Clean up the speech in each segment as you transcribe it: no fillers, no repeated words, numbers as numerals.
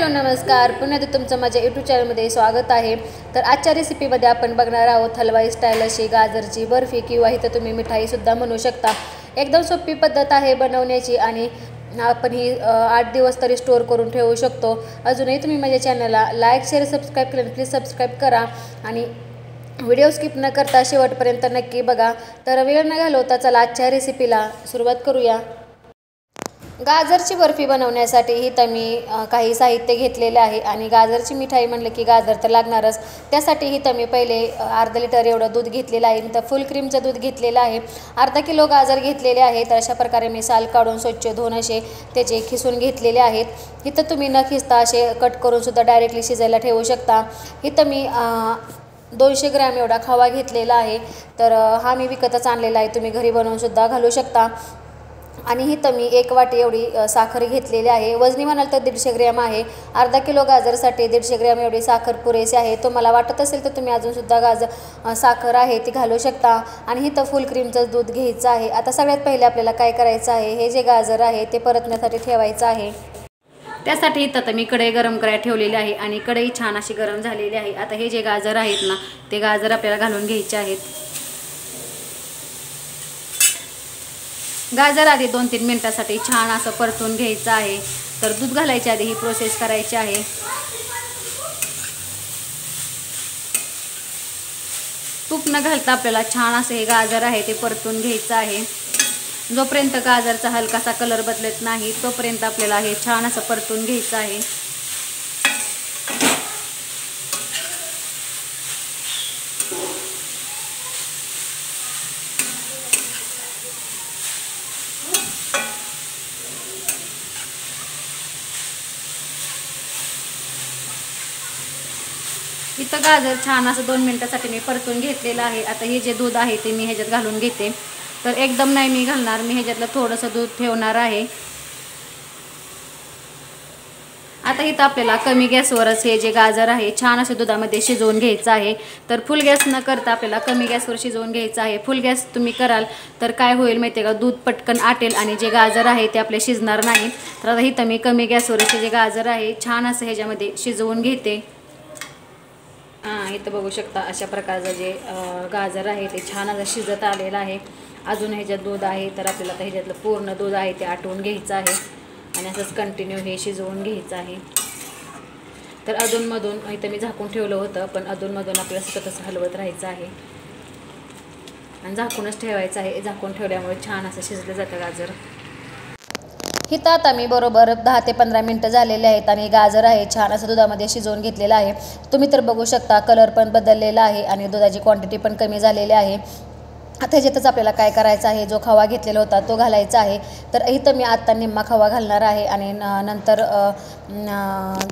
Hello नमस्कार, पुन्हा एकदा तुमचं माझ्या यूट्यूब चॅनलमध्ये स्वागत आहे। तर आजच्या रेसिपीमध्ये आपण बघणार आहोत हलवाई स्टाईल अशी गाजरची बर्फी किंवा इथं तुम्ही मिठाईसुद्धा म्हणू शकता। एकदम सोपी पद्धत आहे बनवण्याची आणि आपण ही 8 दिवस तरी स्टोर करून ठेवू शकतो। अजूनही तुम्ही माझ्या चॅनलला लाईक शेअर सबस्क्राईब केलं प्लीज सबस्क्राईब करा आणि व्हिडिओ स्किप न करता शेवटपर्यंत नक्की बघा। तर वेळ न घालवता चला आजच्या रेसिपीला सुरुवात करूया। गाजरची बर्फी बनवण्यासाठी इथं मी काही साहित्य घेतलेले आहे आणि गाजरची मिठाई म्हणलं की गाजर तर लागणारच। त्यासाठी इथं मी पहिले अर्धा लिटर एवढं दूध घेतलेलं आहे। इथं फुल क्रीमचं दूध घेतलेलं आहे। अर्धा किलो गाजर घेतलेले आहे। तर अशा प्रकारे मी साल काढून स्वच्छ धुवून असे त्याचे खिसून घेतलेले आहेत। इथं तुम्ही न खिसता असे कट करून सुद्धा डायरेक्टली शिजायला ठेवू शकता। इथं मी 200 ग्रॅम एवढा खवा घेतलेला आहे। तर हा मी विकतच आणलेला आहे, तुम्ही घरी बनवून सुद्धा घालू शकता। आणि इथं मी 1 वाटी एवढी साखर घेतलेली आहे। वजनी म्हणाल तर 150 ग्रॅम आहे। अर्धा किलो गाजरसाठी 150 ग्रॅम एवढी साखर पुरेसे आहे। तुम्हाला वाटत असेल तर तुम्ही अजून सुद्धा साखर आहे ती घालू शकता। आणि इथं फुल क्रीमचं दूध घ्यायचं आहे। आता सगळ्यात पहिले आपल्याला काय करायचं आहे, हे जे गाजर आहे ते परतण्यासाठी ठेवायचं आहे। त्यासाठी इथं मी कढई गरम करायला ठेवलेली आहे आणि कढई छान अशी गरम झालेली आहे। आता हे जे गाजर आहेत ना ते गाजर आपल्याला घालून घ्यायचे आहेत। गाजर आधी 2-3 मिनिटांसाठी छान असं परतून घ्यायचं आहे। तर दूध घालायच्या आधी ही प्रोसेस करायची आहे। तूप न घालता आपल्याला छान असं हे गाजर आहे ते परतून घ्यायचं आहे। जोपर्यंत गाजरचा हलकासा कलर बदलत नाही तोपर्यंत आपल्याला हे छान असं परतून घ्यायचं आहे। इथं गाजर छान असं 2 मिनिटांसाठी मी परतून घेतलेलं आहे। आता हे जे दूध आहे ते मी ह्याच्यात घालून घेते। तर एकदम नाही मी घालणार, मी ह्याच्यातलं थोडंसं दूध ठेवणार आहे। आता इथं आपल्याला कमी गॅसवरच हे जे गाजर आहे छान असे दुधामध्ये शिजवून घ्यायचं आहे। तर फुल गॅस न करता आपल्याला कमी गॅसवर शिजवून घ्यायचं आहे। फुल गॅस तुम्ही कराल तर काय होईल माहिती आहे का, दूध पटकन आटेल आणि जे गाजर आहे ते आपले शिजणार नाही। तर आता इथं मी कमी गॅसवर हे जे गाजर आहे छान असं ह्याच्यामध्ये शिजवून घेते। इथं बघू शकता अशा प्रकारचं जे गाजर आहे ते छान असं शिजत आलेलं आहे। अजून ह्याच्यात दूध आहे तर आपल्याला आता ह्याच्यातलं पूर्ण दूध आहे ते आटवून घ्यायचं आहे आणि असंच कंटिन्यू हे शिजवून घ्यायचं आहे। तर अधूनमधून इथं मी झाकून ठेवलं होतं, पण अधूनमधून आपल्याला सतत असं हलवत राहायचं आहे आणि झाकूनच ठेवायचं आहे। झाकून ठेवल्यामुळे छान असं शिजलं जातं गाजर। इथं आता मी बरोबर 10 ते 15 मिनिटं झालेले आहेत आणि गाजर आहे छान असं दुधामध्ये शिजवून घेतलेलं आहे। तुम्ही तर बघू शकता कलर पण बदललेला आहे आणि दुधाची क्वांटिटी पण कमी झालेली आहे। आता ह्याच्यातच आपल्याला काय करायचं आहे, जो खवा घेतलेला होता तो घालायचा आहे। तर इथं मी आत्ता निम्मा खवा घालणार आहे आणि नंतर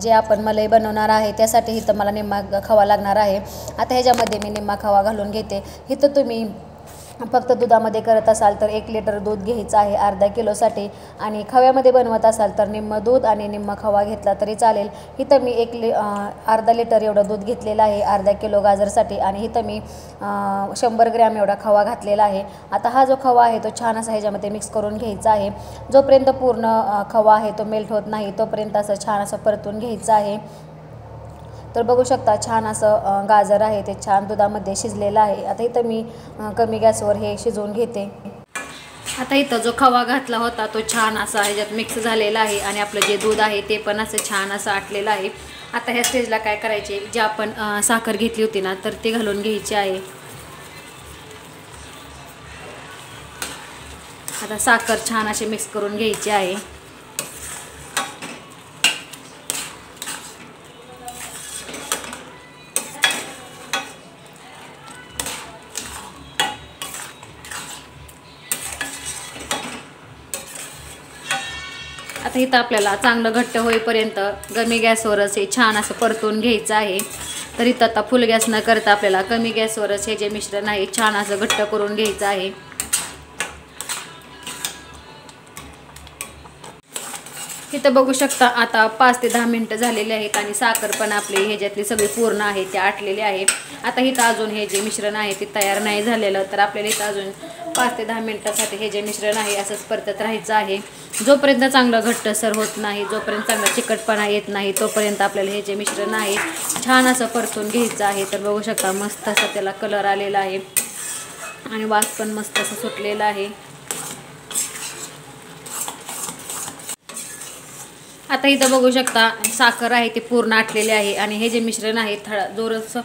जे आपण मलाई बनवणार आहे त्यासाठी इथं मला निम्मा खवा लागणार आहे। आता ह्याच्यामध्ये मी निम्मा खवा घालून घेते। इथं तुम्ही फक्त दुधामध्ये करत असाल तर 1 लिटर दूध घ्यायचं आहे अर्धा किलोसाठी आणि खव्यामध्ये बनवत असाल तर निम्म दूध आणि निम्मा खवा घेतला तरी चालेल। इथं मी अर्धा लिटर एवढं दूध घेतलेलं आहे अर्धा किलो गाजरसाठी आणि इथं मी 100 ग्रॅम एवढा खवा घातलेला आहे। आता हा जो खवा आहे तो छान असा ह्याच्यामध्ये मिक्स करून घ्यायचा आहे। जोपर्यंत पूर्ण खवा आहे तो मेल्ट होत नाही तोपर्यंत असं छान असं परतून घ्यायचं आहे। तर बघू शकता छान असं गाजर आहे ते छान दुधामध्ये शिजलेलं आहे। आता इथं मी कमी गॅसवर हे शिजवून घेते। आता इथं जो खवा घातला होता तो छान असा ह्याच्यात मिक्स झालेला आहे आणि आपलं जे दूध आहे ते पण असं छान असं आटलेलं आहे। आता ह्या स्टेजला काय करायचे, जे आपण साखर घेतली होती ना तर ती घालून घ्यायची आहे। आता साखर छान अशी मिक्स करून घ्यायची आहे। आता इथं आपल्याला चांगलं घट्ट होईपर्यंत कमी गॅसवरच हे छान असं परतून घ्यायचं आहे। तर इथं आता फुल गॅस न करता आपल्याला कमी गॅसवरच हे जे मिश्रण आहे छान असं घट्ट करून घ्यायचं आहे। इथं बघू शकता आता 5 ते 10 मिनिटं झालेले आहेत आणि साखर पण आपली ह्याच्यातली सगळी पूर्ण आहे ते आटलेले आहे. आता इथं अजून हे जे मिश्रण आहे ते तयार नाही झालेलं, तर आपल्याला इथं अजून 5 ते 10 मिनिटासाठी हे जे मिश्रण आहे असंच परतत राहायचं आहे. जोपर्यंत चांगलं घट्टसर होत नाही, जोपर्यंत चांगला चिकटपणा येत नाही, तोपर्यंत आपल्याला हे जे मिश्रण आहे छान असं परतून घ्यायचं आहे. तर बघू शकता मस्त असा त्याला कलर आलेला आहे आणि वास पण मस्त असं सुटलेला आहे. आता इथं बघू शकता साखर आहे ती पूर्ण आटलेली आहे आणि हे जे मिश्रण आहे जोरचं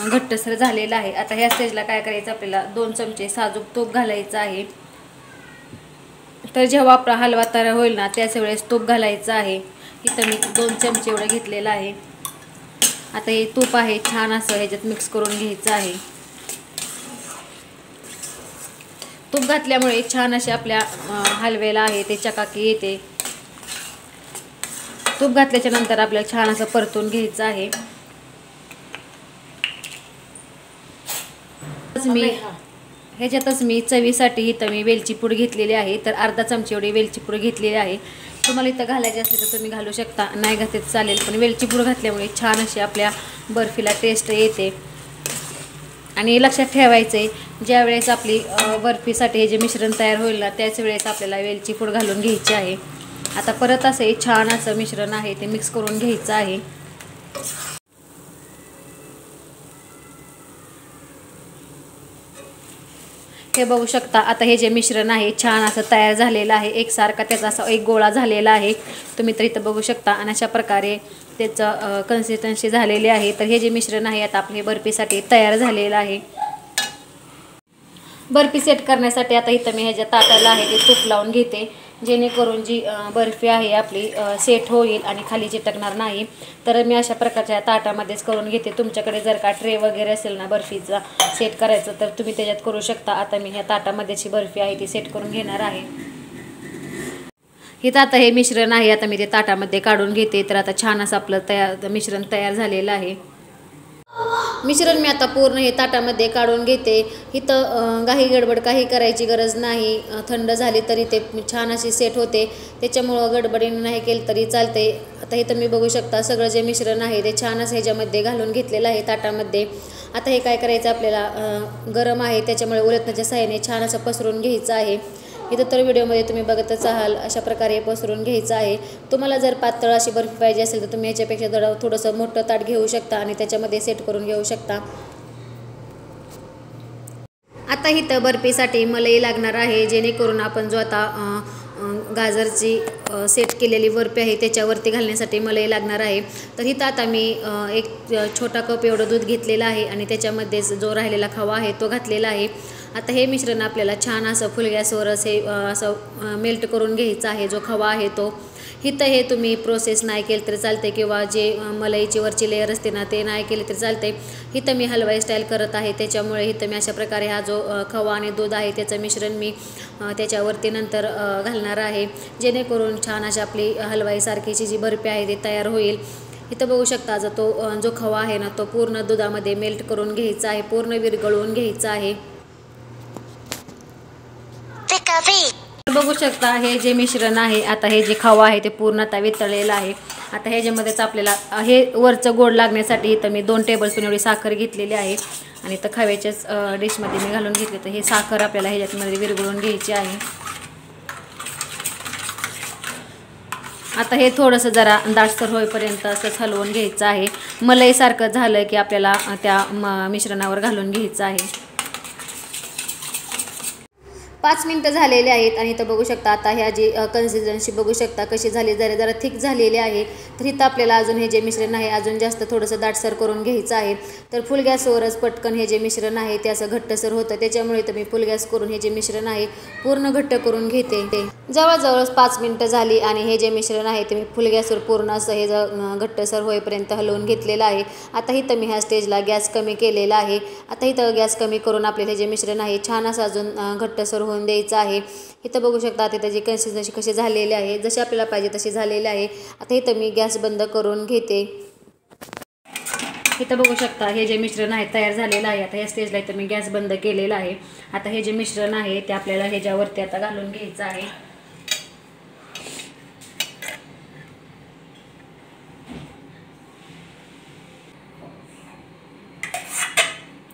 घट्टसर झालेलं आहे. आता ह्या स्टेजला काय करायचं, आपल्याला 2 चमचे साजूक तूप घालायचं आहे. तर जेव्हा आपला हलवा तयार होईल ना त्याच वेळेस तूप घालायचं आहे. इथं मी 2 चमचे एवढं घेतलेलं आहे. आता हे तूप आहे छान असं ह्याच्यात मिक्स करून घ्यायचं आहे. तूप घातल्यामुळे छान असे आपल्या हलव्याला आहे ते चकाकी येते. तूप घातल्याच्या नंतर आपल्याला छान असं परतून घ्यायचं आहे. ह्याच्यातच मी चवीसाठी इथं मी वेलची पूड घेतलेली आहे. तर अर्धा चमचा एवढी वेलची पूड घेतलेली आहे. तुम्हाला इथं घालायची असली तर तुम्ही घालू शकता, नाही घातले चालेल, पण वेलची पूड घातल्यामुळे छान अशी आपल्या बर्फीला टेस्ट येते. आणि लक्षात ठेवायचं आहे, ज्या वेळेस आपली बर्फीसाठी हे जे मिश्रण तयार होईल ना त्याच वेळेस आपल्याला वेलची पूड घालून घ्यायची आहे. आता परत असं हे छान असं मिश्रण आहे ते मिक्स करून घ्यायचं आहे. हे बघू शकता आता हे जे मिश्रण आहे छान असं तयार झालेलं आहे. एकसारखा त्याचा असा एक गोळा झालेला आहे तुम्ही तर इथं बघू शकता. आणि अशा प्रकारे त्याचं कन्सिस्टन्सी झालेली आहे. तर हे जे मिश्रण आहे आता आपले बर्फीसाठी तयार झालेलं आहे. बर्फी सेट करण्यासाठी आता इथं मी ह्याच्या ताटाला आहे ते तूप लावून घेते, जेणेकरून जी बर्फी आहे आपली सेट होईल आणि खाली चिटकणार नाही. तर मी अशा प्रकारच्या ताटामध्येच करून घेते. तुमच्याकडे जर का ट्रे वगैरे असेल ना बर्फीचा सेट करायचं तर तुम्ही त्याच्यात करू शकता. आता मी ह्या ताटामध्येची बर्फी आहे ती सेट करून घेणार आहे. इथं आता हे मिश्रण आहे आता मी ते ताटामध्ये काढून घेते. तर आता छान असं आपलं मिश्रण तयार झालेलं आहे. मिश्रण मी आता पूर्ण हे ताटामध्ये काढून घेते. इथं काही गडबड काही करायची गरज नाही. थंड झाली तरी ते छान अशी सेट होते, त्याच्यामुळं गडबडीने नाही केलं तरी चालते. आता इथं मी बघू शकता सगळं जे मिश्रण आहे ते छान असं ह्याच्यामध्ये घालून घेतलेलं आहे ताटामध्ये. आता हे काय करायचं, आपल्याला गरम आहे त्याच्यामुळे उलटण्याच्या साहाय्याने छान असं पसरून घ्यायचं आहे. इथं तर व्हिडिओमध्ये तुम्ही बघतच आहात अशा प्रकारे पसरून घ्यायचं आहे. तुम्हाला जर पातळ अशी बर्फी पाहिजे असेल तर तुम्ही ह्याच्यापेक्षा थोडंसं मोठं ताट घेऊ शकता आणि त्याच्यामध्ये सेट करून घेऊ शकता. आता इथं बर्फीसाठी मलाई लागणार आहे, जेणेकरून आपण जो आता गाजरची सेट केलेली बर्फी आहे त्याच्यावरती घालण्यासाठी मलाई लागणार आहे. तर इथं आता मी एक छोटा कप एवढं दूध घेतलेलं आहे आणि त्याच्यामध्ये जो राहिलेला खवा आहे तो घातलेला आहे. आता हे मिश्रण आपल्याला छान असं फुल गॅसवरच हे असं मेल्ट करून घ्यायचं आहे जो खवा आहे तो. इथं हे तुम्ही प्रोसेस नाही केलं तरी चालते किंवा जे मलाईची वरची लेअर असते ना ते नाही केले तरी चालते. इथं मी हलवाई स्टाईल करत आहे त्याच्यामुळे इथं मी अशा प्रकारे हा जो खवा आणि दूध आहे त्याचं मिश्रण मी त्याच्यावरती नंतर घालणार आहे, जेणेकरून छान अशी आपली हलवाईसारखीची जी बर्फी आहे ती तयार होईल. इथं बघू शकता जो खवा आहे ना तो पूर्ण दुधामध्ये मेल्ट करून घ्यायचा आहे, पूर्ण विरघळवून घ्यायचा आहे. बघू शकता हे जे मिश्रण आहे आता हे जे खवा आहे ते पूर्ण आता वितळलेलं आहे. आता ह्याच्यामध्येच आपल्याला हे वरचं गोड लागण्यासाठी इथं मी 2 टेबलस्पून एवढी साखर घेतलेली आहे आणि इथं खव्याच्याच डिशमध्ये मी घालून घेतले. तर हे साखर आपल्याला ह्याच्यामध्ये विरघळून घ्यायची आहे. आता हे थोडंसं जरा दाटसर होईपर्यंत असंच हलवून घ्यायचं आहे. मलईसारखं झालं की आपल्याला त्या मिश्रणावर घालून घ्यायचं आहे. 5 मिनिटं झालेले आहेत आणि इथं बघू शकता आता ह्या जी कन्सिस्टन्सी बघू शकता कशी झाली, जरा थिक झालेली आहे. तर इथं आपल्याला अजून हे जे मिश्रण आहे अजून जास्त थोडंसं दाटसर करून घ्यायचं आहे. तर फुल गॅसवरच पटकन हे जे मिश्रण आहे ते असं घट्टसर होतं, त्याच्यामुळे तर मी फुल गॅस करून हे जे मिश्रण आहे पूर्ण घट्ट करून घेते. जवळजवळ 5 मिनिटं झाली आणि हे जे मिश्रण आहे ते मी फुल गॅसवर पूर्ण असं हे घट्टसर होईपर्यंत हलवून घेतलेलं आहे. आता इथं मी ह्या स्टेजला गॅस कमी केलेला आहे. आता इथं गॅस कमी करून आपल्याला हे जे मिश्रण आहे छान असं अजून घट्टसर होऊन द्यायचं आहे. इथं बघू शकता आता त्याची कन्सिस्टन्सी कशी झालेली आहे, जशी आपल्याला पाहिजे तशी झालेली आहे. आता इथं मी गॅस बंद करून घेते. इथं बघू शकता हे जे मिश्रण आहे तयार झालेलं आहे. आता या स्टेजला इथं मी गॅस बंद केलेला आहे. आता हे जे मिश्रण आहे ते आपल्याला ह्याच्यावरती आता घालून घ्यायचं आहे.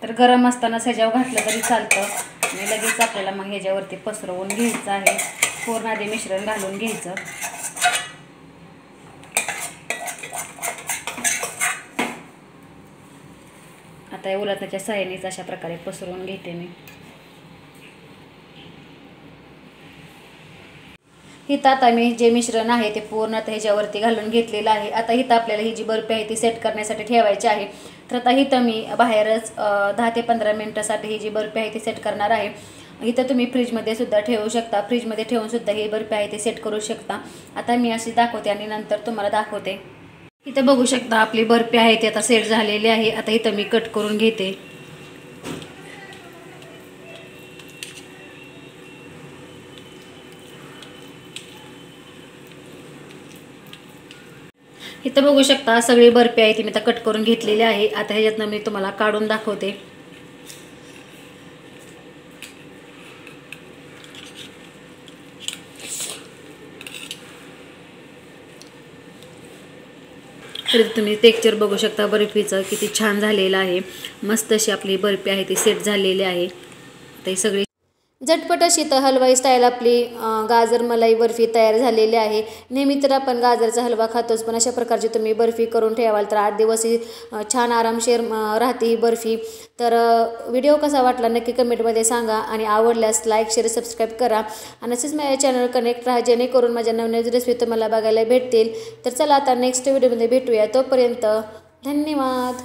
तर गरम असताना ह्याच्यावर घातलं तरी चालतं आणि लगेच आपल्याला मग ह्याच्यावरती पसरवून घ्यायचं आहे. पूर्ण आधी मिश्रण घालून घ्यायचं. आता या उलथण्याच्या सहाय्यानेच अशा प्रकारे पसरवून घेते मी. इथं आता मी जे मिश्रण आहे ते पूर्ण आता ह्याच्यावरती घालून घेतलेलं आहे. आता इथं आपल्याला ही जी बर्फी आहे ती सेट करण्यासाठी ठेवायची आहे. तर आता इथं मी बाहेरच 10 ते 15 मिनटासाठी ही जी बर्फी आहे ती सेट करणार आहे. इथं तुम्ही फ्रीजमध्ये सुद्धा ठेवू शकता. फ्रीजमध्ये ठेवून सुद्धा ही बर्फी आहे ती सेट करू शकता. आता मी अशी दाखवते आणि नंतर तुम्हाला दाखवते. इथं बघू शकता आपली बर्फी आहे ती आता सेट झालेली आहे. आता इथं मी कट करून घेते. इथं बघू शकता सगळी बर्फी आहे ती मी आता कट करून घेतलेली आहे. आता ह्याच्यातनं मी तुम्हाला काढून दाखवते. तर तुम्ही टेक्स्चर बघू शकता बर्फीचं किती छान झालेलं आहे. मस्त अशी आपली बर्फी आहे ती सेट झालेली आहे. आता ही सगळी झटपट अशी तर हलवाई स्टाईल आपली गाजर मलाई बर्फी तयार झालेली आहे. नेहमी तर आपण गाजरचा हलवा खातोच, पण अशा प्रकारची तुम्ही बर्फी करून ठेवाल तर 8 दिवस ही छान आरामशीर राहते ही बर्फी. तर व्हिडिओ कसा वाटला नक्की कमेंटमध्ये सांगा आणि आवडल्यास लाईक शेअर सबस्क्राईब करा आणि असेच माझ्या चॅनल कनेक्ट राहा जेणेकरून माझ्या नवनवीन रेसिपी तुम्हाला बघायला भेटतील. तर चला आता नेक्स्ट व्हिडिओमध्ये भेटूया. तोपर्यंत धन्यवाद.